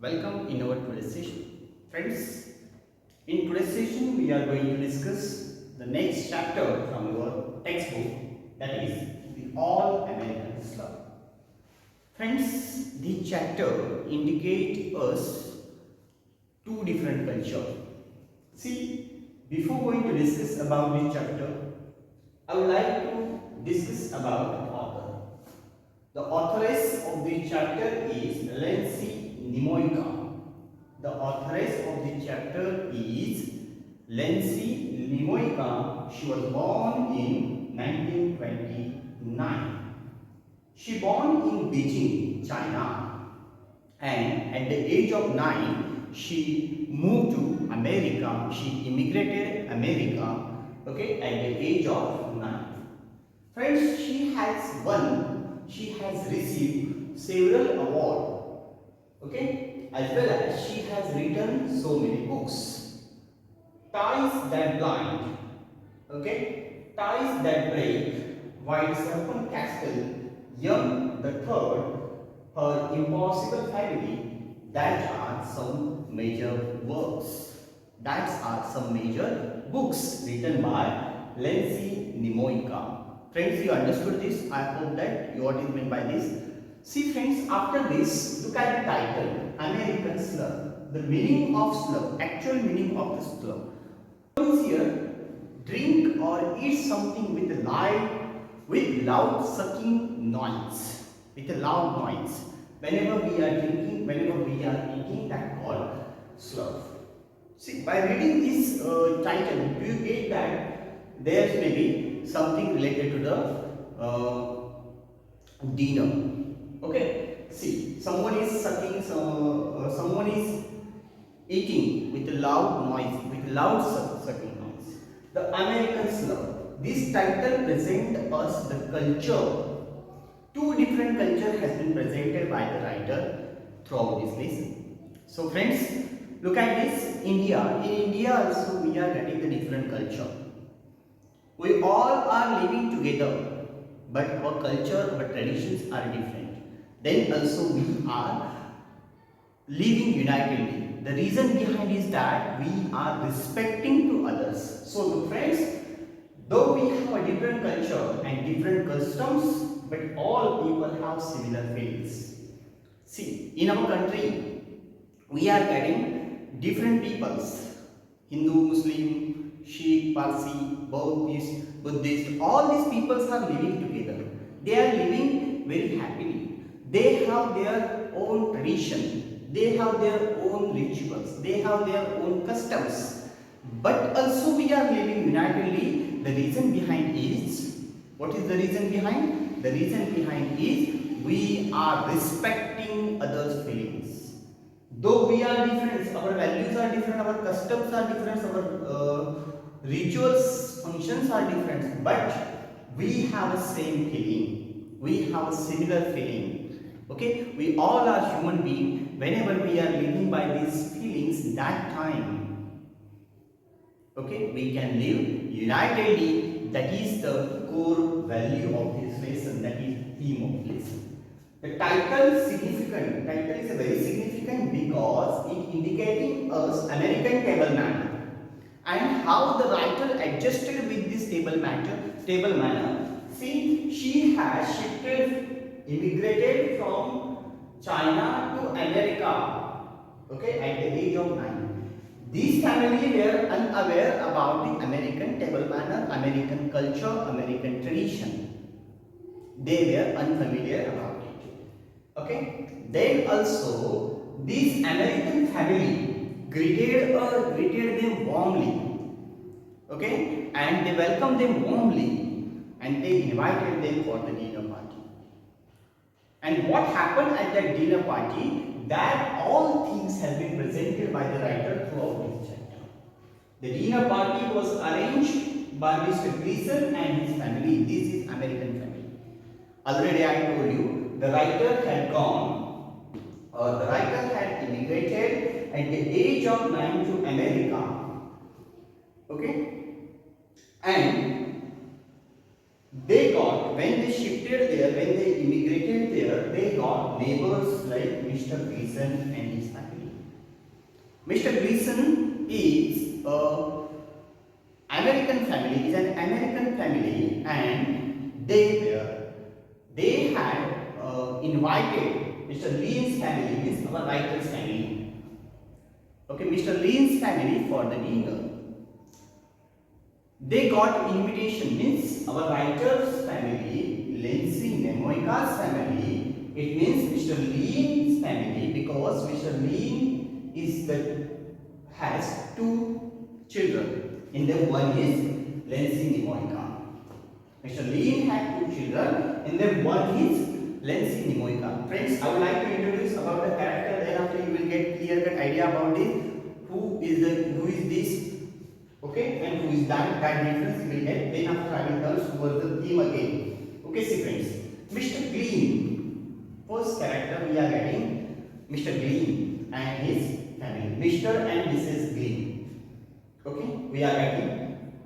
Welcome in our today's session. Friends, in today's session we are going to discuss the next chapter from our textbook, that is the All American SLURP. Friends, the chapter indicates us two different cultures. See, before going to discuss about this chapter, I would like to discuss about the author. The authoress of this chapter is Nimoyka. The authoress of the chapter is Lency Nimoyka. She was born in 1929. She born in Beijing, China, and at the age of 9, she moved to America. She immigrated America. Okay, at the age of 9. Friends, she has received several awards. Okay, as well as she has written so many books. Ties That Blind, okay, Ties That Break, White Serpent Castle, Young the Third, Her Impossible Family. That are some major works. That are some major books written by Lency Nimoyka. Friends, you understood this? I hope that you what is meant by this. See friends, after this, look at the title, American SLURP. The meaning of SLURP, actual meaning of the SLURP. Is here, drink or eat something with loud sucking noise. With a loud noise. Whenever we are drinking, whenever we are eating, that called SLURP. See, by reading this title, do you get that there may be something related to the dinner? Okay, see, someone is sucking, someone is eating with a loud noise, with loud sucking noise. The American SLURP. This title presents us the culture. Two different culture has been presented by the writer throughout this lesson. So friends, look at this. India. In India also we are getting the different culture. We all are living together, but our culture, our traditions are different. Then also we are living unitedly. The reason behind is that we are respecting to others. So friends, though we have a different culture and different customs, but all people have similar faiths. See, in our country, we are getting different peoples. Hindu, Muslim, Sikh, Parsi, Buddhist, all these peoples are living together. They are living very happily. They have their own tradition, they have their own rituals, they have their own customs. But also we are living unitedly. The reason behind is, what is the reason behind? The reason behind is we are respecting others' feelings. Though we are different, our values are different, our customs are different, our rituals, functions are different, but we have the same feeling. We have a similar feeling. Okay, we all are human beings. Whenever we are living by these feelings, that time, okay, we can live unitedly. That is the core value of this lesson. That is theme of lesson. The title is significant. Title is very significant because it indicating us American table manner and how the writer adjusted with this table manner. See, she has immigrated from China to America, okay, at the age of 9. These family were unaware about the American table manner, American culture, American tradition. They were unfamiliar about it. Okay. Then also this American family greeted them warmly. Okay, and they welcomed them warmly, and they invited them for the dinner party. And what happened at that dinner party? That all things have been presented by the writer throughout this chapter. The dinner party was arranged by Mr. Gleason and his family. This is American family. Already I told you, the writer had immigrated at the age of 9 to America. Okay? And They got, when they shifted there, when they immigrated there, they got neighbors like Mr. Gleason and his family. Mr. Gleason is a American family, and they had invited Mr. Lean's family, means our writer's family. Okay, Mr. Lean's family for the dinner. They got invitation, means our writer's family, Lindsay Nemoika's family. It means Mr. Lean's family, because Mr. Lean has two children. In them one is Lindsay Nemoika. Mr. Lean had two children. In them one is Lindsay Nemoika. Friends, I would like to introduce about the character. Then after you will get clear-cut idea about it. Who is this? Okay, and who is that difference you will get. Then after I will turn towards the theme again. Okay, see friends, Mr. Glean, first character we are getting Mr. Glean and his family, Mr. and Mrs. Glean. Okay, we are getting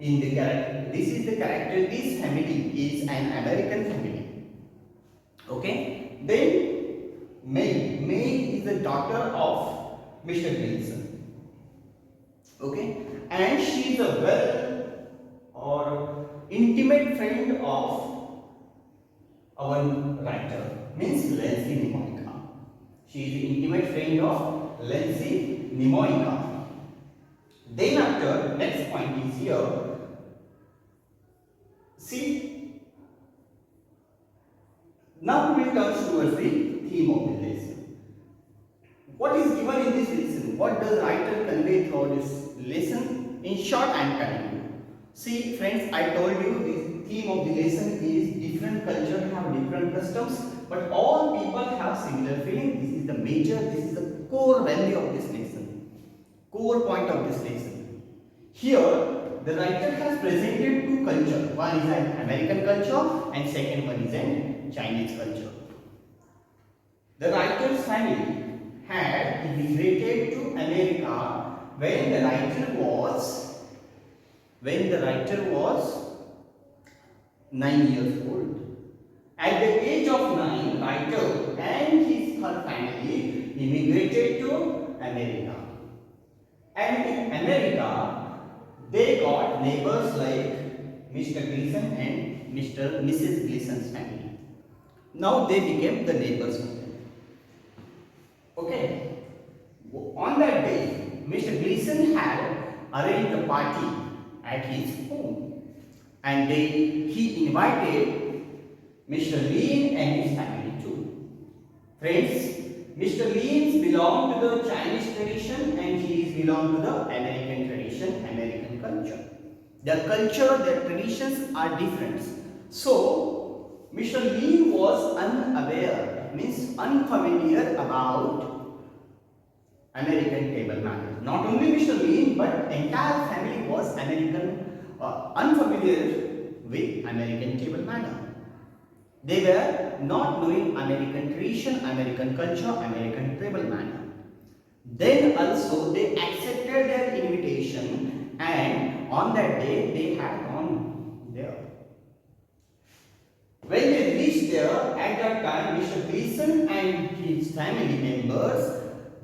in the character. This is the character. This family is an American family. Okay, then May is the daughter of Mr. Gleason. Okay, and she is a intimate friend of our writer, means Lindsay Nemoika. She is the intimate friend of Lindsay Nemoika. Then after, next point is here. See, now we will turn towards the theme of the lesson. What is given in this lesson? What does the writer convey through this lesson? In short, I am telling you. See friends, I told you the theme of the lesson is different culture have different customs, but all people have similar feeling. This is the core value of this lesson, core point of this lesson. Here, the writer has presented two culture. One is an American culture and second one is an Chinese culture. The writer's family had immigrated to America when the writer was 9 years old. At the age of 9, writer and her family immigrated to America. And in America, they got neighbors like Mr. Gleason and Mrs. Gleason's family. Now they became the neighbors. Okay. On that day, Mr. Gleason had arranged a party at his home, and he invited Mr. Lean and his family too. Friends, Mr. Lean belonged to the Chinese tradition and he belonged to the American tradition, American culture. Their culture, their traditions are different. So, Mr. Lean was unaware, means unfamiliar about American table manners. Not only Mr. Lean, but entire family was unfamiliar with American table manner. They were not knowing American tradition, American culture, American table manner. Then also they accepted their invitation, and on that day they had gone there. When they reached there, at that time Mr. Gleason and his family members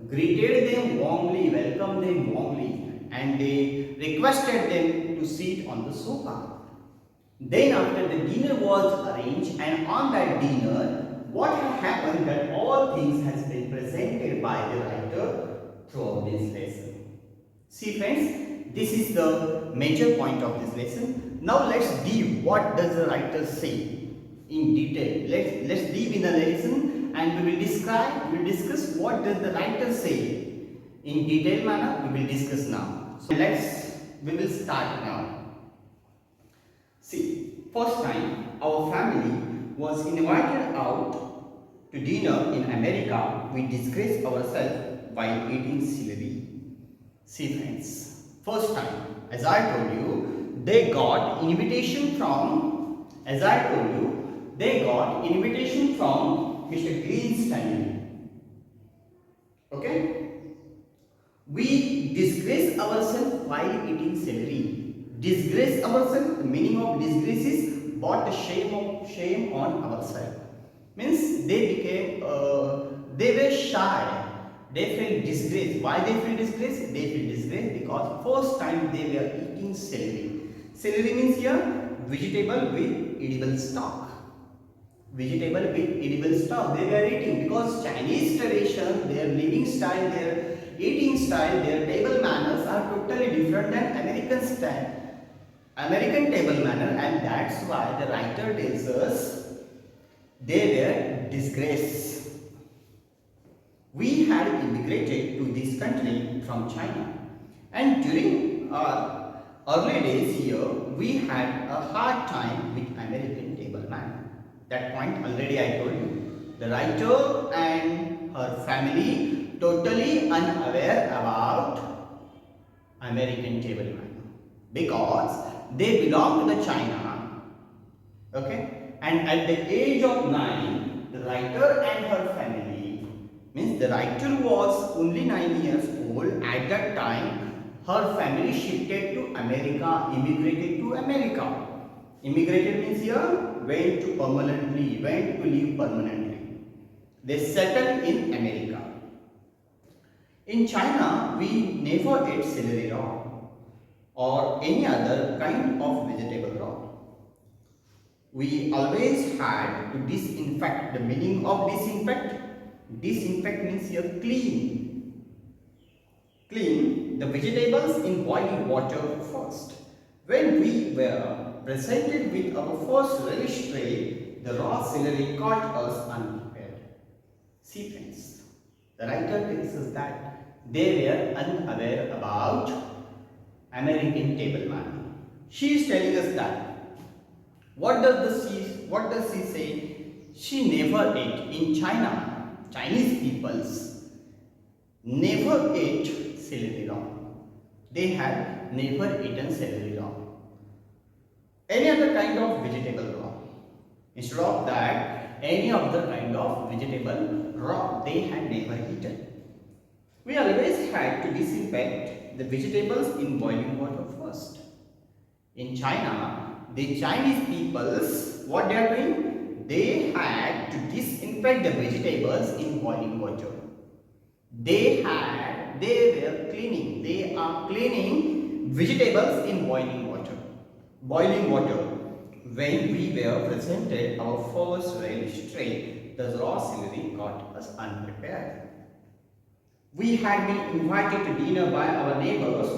greeted them warmly, welcomed them warmly, and they requested them to sit on the sofa. Then after the dinner was arranged, and on that dinner, what had happened that all things has been presented by the writer throughout this lesson. See friends, this is the major point of this lesson. Now let's deep what does the writer say in detail. Let's deep in the lesson and we will discuss what does the writer say in detailed manner. We will discuss now. So we will start now. See, first time our family was invited out to dinner in America. We disgraced ourselves while eating celery. See friends, first time, as I told you, they got invitation from, Mr. Green's family. Okay? We disgrace ourselves while eating celery. Disgrace ourselves, the meaning of disgrace is brought the shame on ourselves. Means they became, they were shy. They felt disgrace. Why they feel disgrace? They feel disgrace because first time they were eating celery. Celery means here vegetable with edible stock. Vegetable with edible stock they were eating, because Chinese tradition, their living style, their eating style, their table manners are totally different than American style. American table manner, and that's why the writer tells us they were disgraced. We had immigrated to this country from China, and during our early days here, we had a hard time with American table manner. That point already I told you. The writer and her family totally unaware about American table manner, because they belong to the China. Okay, and at the age of 9, the writer and her family, means the writer was only 9 years old at that time. Her family shifted to America, immigrated to America. Immigrated means here went to live permanently. They settled in America. In China, we never ate celery raw or any other kind of vegetable raw. We always had to disinfect. The meaning of disinfect? Disinfect means here clean. Clean the vegetables in boiling water first. When we were presented with our first relish tray, the raw celery caught us unprepared. See friends, the writer tells us that they were unaware about American table manner. She is telling us that. What does she say? She never ate in China. Chinese peoples never ate celery raw. They had never eaten celery raw. Any other kind of vegetable raw. Instead of that, any other kind of vegetable raw they had never eaten. We always had to disinfect the vegetables in boiling water first. In China, the Chinese peoples, what they are doing? They had to disinfect the vegetables in boiling water. They were cleaning. They are cleaning vegetables in boiling water. Boiling water. When we were presented our first relish tray, the raw celery caught us unprepared. We had been invited to dinner by our neighbors,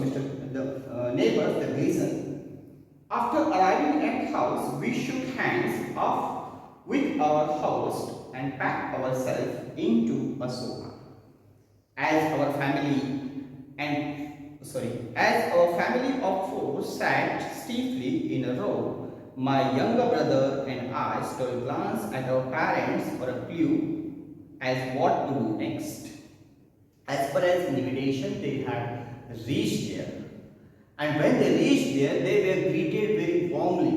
the Gleason. After arriving at house, we shook hands off with our host and packed ourselves into a sofa. As our family of four sat stiffly in a row, my younger brother and I stole a glance at our parents for a clue as what to do next. As far as invitation, they had reached there. And when they reached there, they were greeted very warmly.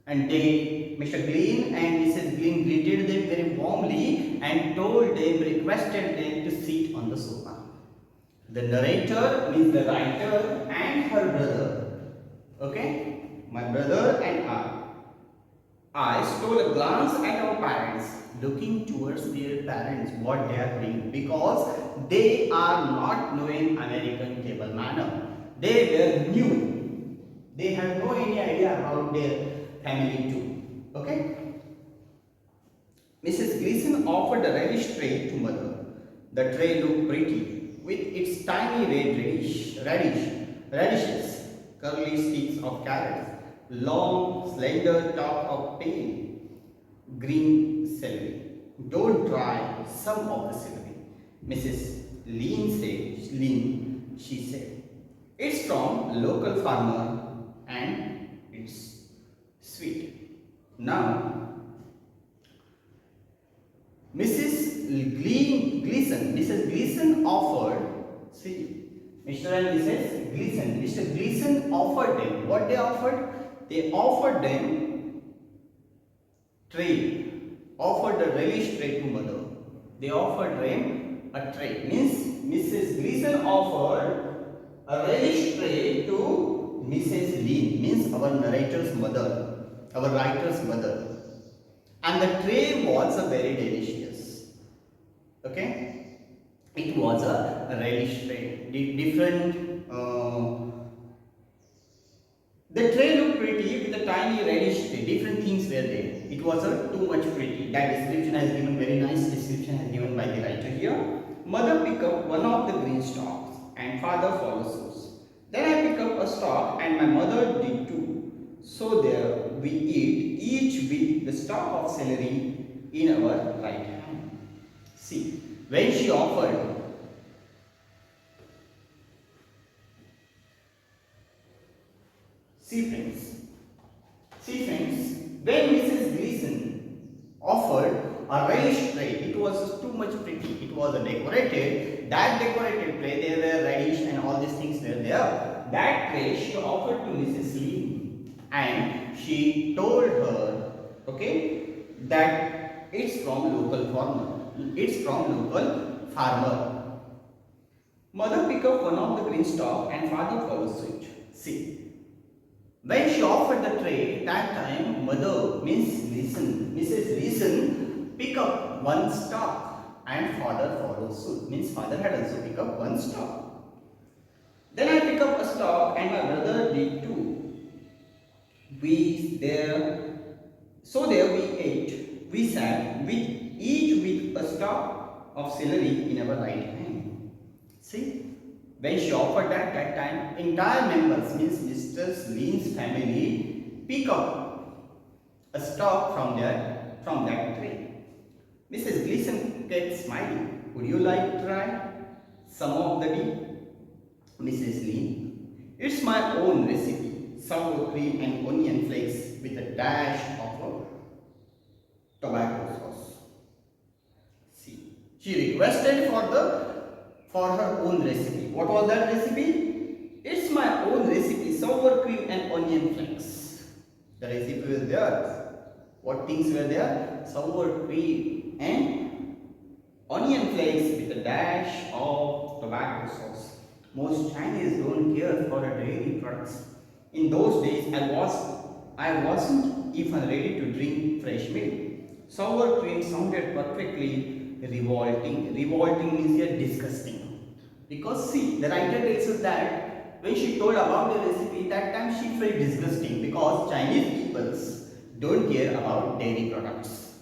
And Mr. Glean and Mrs. Glean greeted them very warmly and requested them to sit on the sofa. The narrator means the writer and her brother. Okay? My brother and I stole a glance at our parents, looking towards their parents, what they are doing, because they are not knowing American table manner. They were new. They have no any idea about their family too. Okay? Mrs. Gleason offered a relish tray to mother. The tray looked pretty, with its tiny red radishes, curly sticks of carrots, long, slender top of pale green celery. Don't try some of the celery, Mrs. She said. It's from a local farmer and it's sweet. Now, Mrs. Gleason offered, see, Mr. and Mrs. Gleason. Mr. Gleason offered them. What they offered? They offered them tray. Offered a relish tray to mother. They offered them a tray. Means Mrs. Gleason offered a relish tray to Mrs. Lean. Means our narrator's mother. our writer's mother, and the tray was a very delicious. Okay, it was a relish tray. Different. The tray looked pretty with a tiny relish tray. Different things were there. It was too much pretty. That description has given, very nice description has given by the writer here. Mother pick up one of the green stalks and father follows suit. Then I pick up a stalk and my mother did too. So there we eat, each with the stalk of celery in our right hand. See, when she offered, see friends, when Mrs. Gleason offered a relish tray, it was too much pretty. It was decorated. That decorated tray, there were relish and all these things were there. That tray she offered to Mrs. Lee, and she told her, okay, that it's from local farmer. It's from local farmer. Mother picked up one of the green stalk and father follows suit. See. When she offered the tray, that time mother, Mrs. Leeson, pick up one stalk and father follows suit. Means father had also pick up one stalk. Then I pick up a stalk and my brother did too. So there we ate. We sat each with a stalk of celery in our right hand. See? When she offered that time, entire members, means Mr. Lean's family, pick up a stalk from that tray. Mrs. Gleason kept smiling. Would you like to try some of the tea? Mrs. Lean, it's my own recipe, sour cream and onion flakes with a dash of tomato sauce. See, she requested for her own recipe. What was that recipe? It's my own recipe, sour cream and onion flakes. The recipe was there. What things were there? Sour cream and onion flakes with a dash of tomato sauce. Most Chinese don't care for dairy products. In those days, I wasn't even ready to drink fresh milk. Sour cream sounded perfectly revolting. Revolting means here disgusting. Because see, the writer tells us that when she told about the recipe, that time she felt disgusting because Chinese peoples don't care about dairy products.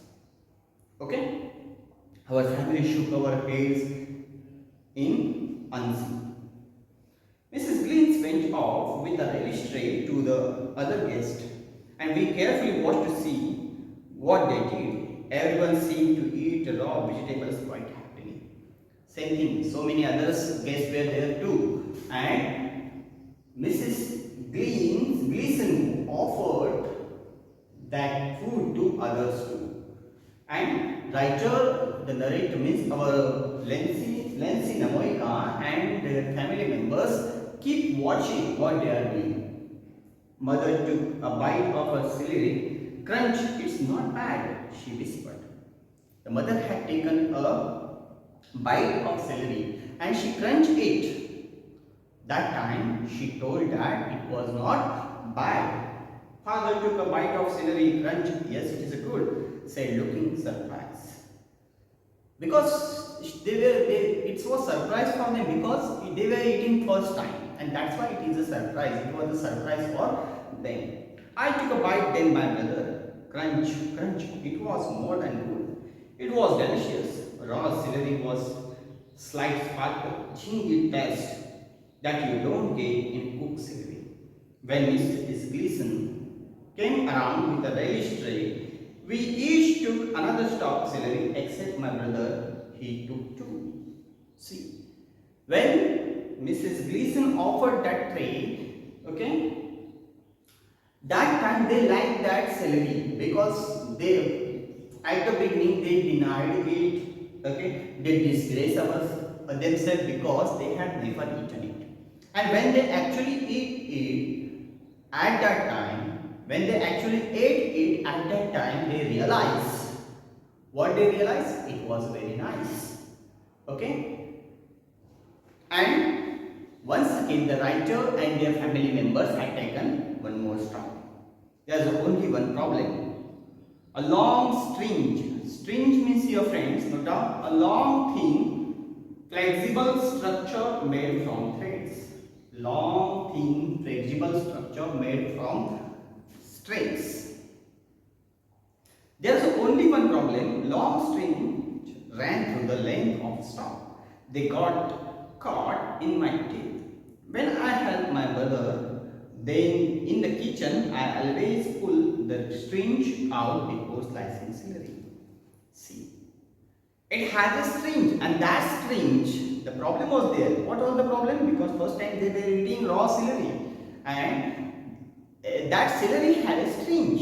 Okay? Our family shook our heads in unseen. Mrs. Gleans went off with a relish tray to the other guest, and we carefully watched to see what they did. Everyone seemed to eat raw vegetables quite happily. Same thing, so many others guests were there too, and Mrs. Gleason offered that food to others too. And writer, the narrator means our Lancy Namoika and their family members keep watching what they are doing. Mother took a bite of her celery. Crunch, it's not bad, she whispered. The mother had taken a bite of celery and she crunched it. That time she told that it was not bad. Father took a bite of celery, crunched, yes, it is good, said looking surprised. Because it was surprise for them because they were eating first time, and that's why it is a surprise. It was a surprise for them. I took a bite, then my brother. Crunch, crunch. It was more than good. It was delicious. Raw celery was slight sparkle, chingy taste that you don't get in cooked celery. When Mrs. Gleason came around with a relish tray, we each took another stalk celery except my brother, he took two. See, when Mrs. Gleason offered that tray, okay, that time they liked that celery because they, at the beginning they denied it, okay, they disgraced themselves because they had never eaten it. And when they actually ate it at that time, when they actually ate it at that time, they realized, what they realized? It was very nice. Okay? And once again, the writer and their family members had taken one more stalk. There's only one problem. A long string means, your friends, note down, a long thin flexible structure made from threads. Long thin flexible structure made from strings. There's only one problem. Long string ran through the length of stalk. They got caught in my teeth. When I helped my brother, then in the kitchen, I always pull the string out before slicing celery. See, it has a string, and that string, the problem was there. What was the problem? Because first time they were eating raw celery, and that celery had a string.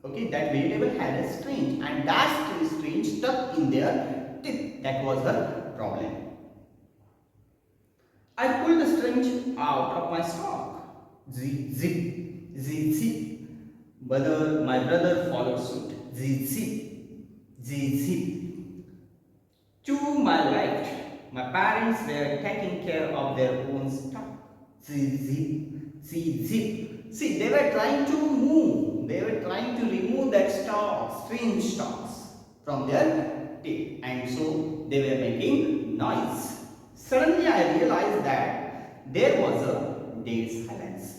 Okay, that vegetable had a string, and that string stuck in their teeth. That was the problem. I pulled the string out of my sock. Zip, zip, zip, zip. My brother followed suit. Zip, zip, zip, zip. To my left, my parents were taking care of their own stuff. Zip, zip, zip, zip. See, they were trying to move. They were trying to remove that string stalks from their teeth, and so they were making noise. Suddenly I realized that there was a dead silence.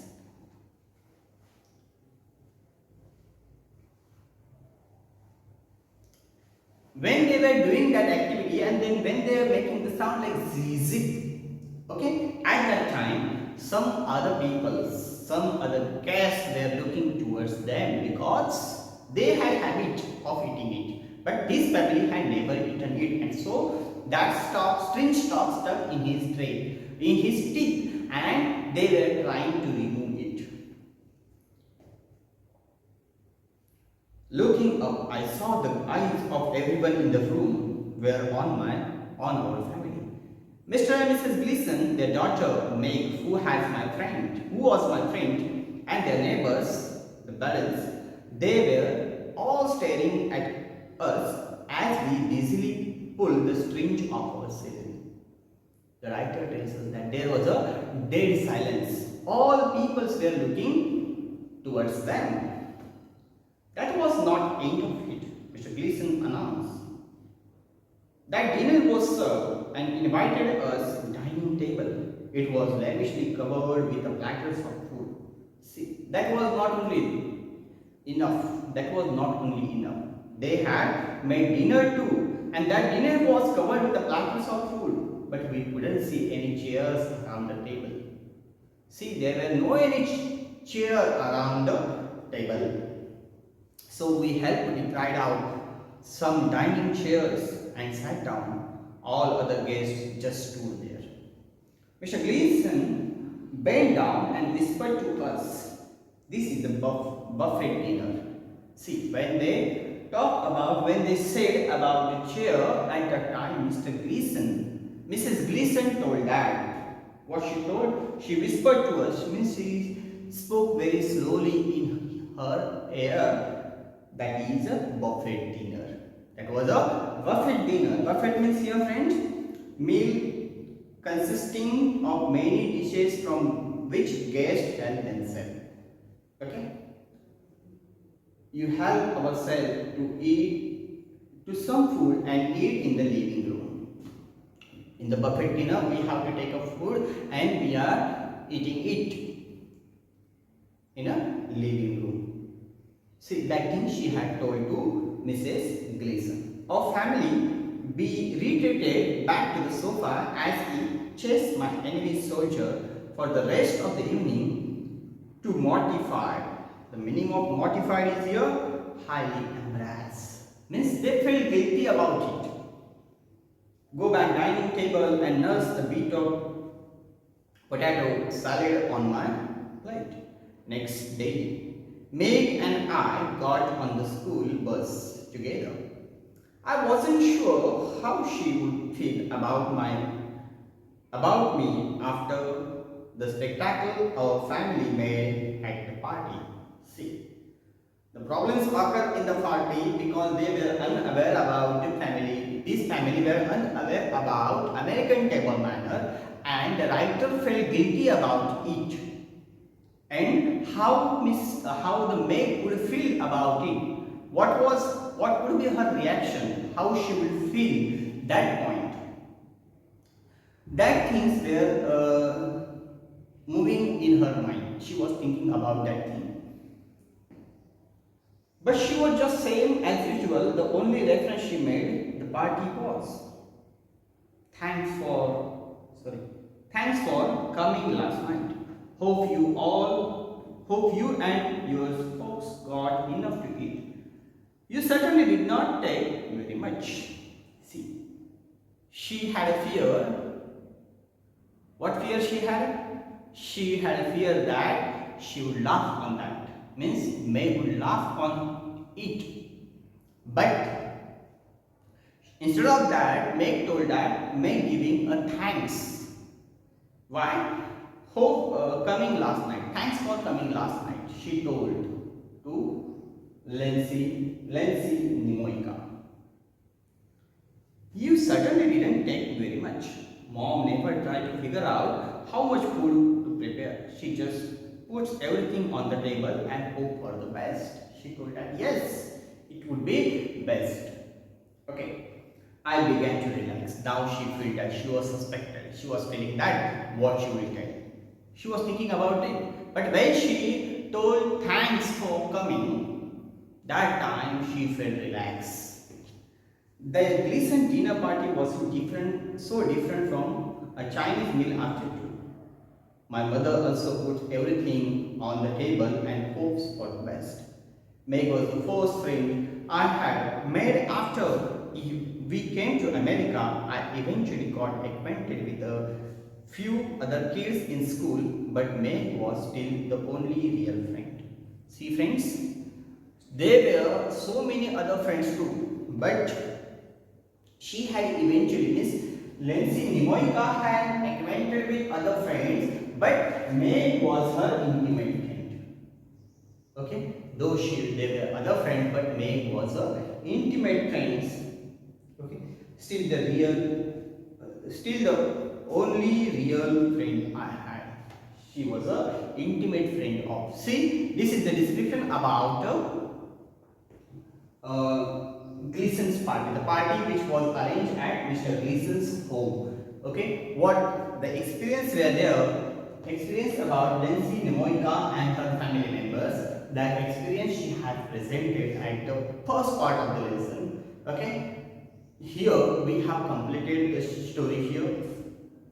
When they were doing that activity, and then when they were making the sound like zip, okay, at that time some other people, some other cats were looking towards them because they had habit of eating it, but this family had never eaten it, and so that string stalk stuck in his teeth, and they were trying to remove it. Looking up, I saw the eyes of everyone in the room were on our family. Mr. and Mrs. Gleason, their daughter Meg, who was my friend, and their neighbors, the Buddles, they were all staring at us as we busily pulled the string of our celery. The writer tells us that there was a dead silence. All peoples were looking towards them. That was not end of it, Mr. Gleason announced. That dinner was served and invited us to dining table. It was lavishly covered with the platters of food. See, that was not only enough. They had made dinner too, and that dinner was covered with the platters of food. But we couldn't see any chairs around the table. See, there were no any chair around the table. So we helped tried out some dining chairs and sat down. All other guests just stood there. Mr. Gleason bent down and whispered to us, "This is the buffet dinner." See, when they said about the chair at the time, Mrs. Gleason told that. What she told? She whispered to us, means she spoke very slowly in her ear. That is a buffet dinner. That was a buffet dinner. Buffet means, your friend, meal consisting of many dishes from which guests help themselves. Okay? You help ourselves to eat to some food and eat in the living room. In the buffet dinner, we have to take a food and we are eating it in a living room. See, that thing she had told to Mrs. Gleason. Our family be retreated back to the sofa as he chased my enemy soldier for the rest of the evening to mortify. The meaning of mortified is here highly embarrassed. Means they felt guilty about it. Go back dining table and nurse the bit of potato salad on my plate. Next day, Meg and I got on the school bus together. I wasn't sure how she would feel about me after the spectacle our family made at the party. See, the problems occurred in the party because they were unaware about the family. This family were unaware about American table manner, and the writer felt guilty about it. and how the maid would feel about it. What would be her reaction? How she will feel that point. That things were moving in her mind. She was thinking about that thing. But she was just same as usual. The only reference she made, the party was. Thanks for sorry. Thanks for coming last night. Hope you and your folks got enough to eat. You certainly did not take very much. See, she had a fear. What fear she had? She had a fear that she would laugh on that. Means May would laugh on it. But instead of that, Meg told that Meg giving a thanks. Why? Coming last night. Thanks for coming last night. She told to Lency Nimoika. You certainly didn't take very much. Mom never tried to figure out how much food to prepare. She just puts everything on the table and hope for the best. She told that yes, it would be best. Okay. I began to relax. Now she felt that she was suspected. She was feeling that what she will tell. She was thinking about it. But when she told thanks for coming, that time she felt relaxed. The recent dinner party was so different from a Chinese meal afternoon. My mother also put everything on the table and hopes for the best. Meg was the first friend I had made after we came to America. I eventually got acquainted with a few other kids in school, but Meg was still the only real friend. See friends, there were so many other friends too, but she had eventually, Miss Lency Nimoika had acquainted with other friends, but Meg was her intimate friend. Okay, though there were other friends, but Meg was her intimate friends. Okay, still the only real friend I had. She was a intimate friend of. See, this is the description about Gleason's party, the party which was arranged at Mr. Gleason's home. Okay, what the experience were there, experience about Lency Nimoika and her family members, that experience she had presented at the first part of the lesson. Okay, here we have completed the story here,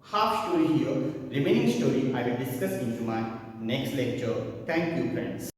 half story here, remaining story I will discuss into my next lecture. Thank you friends.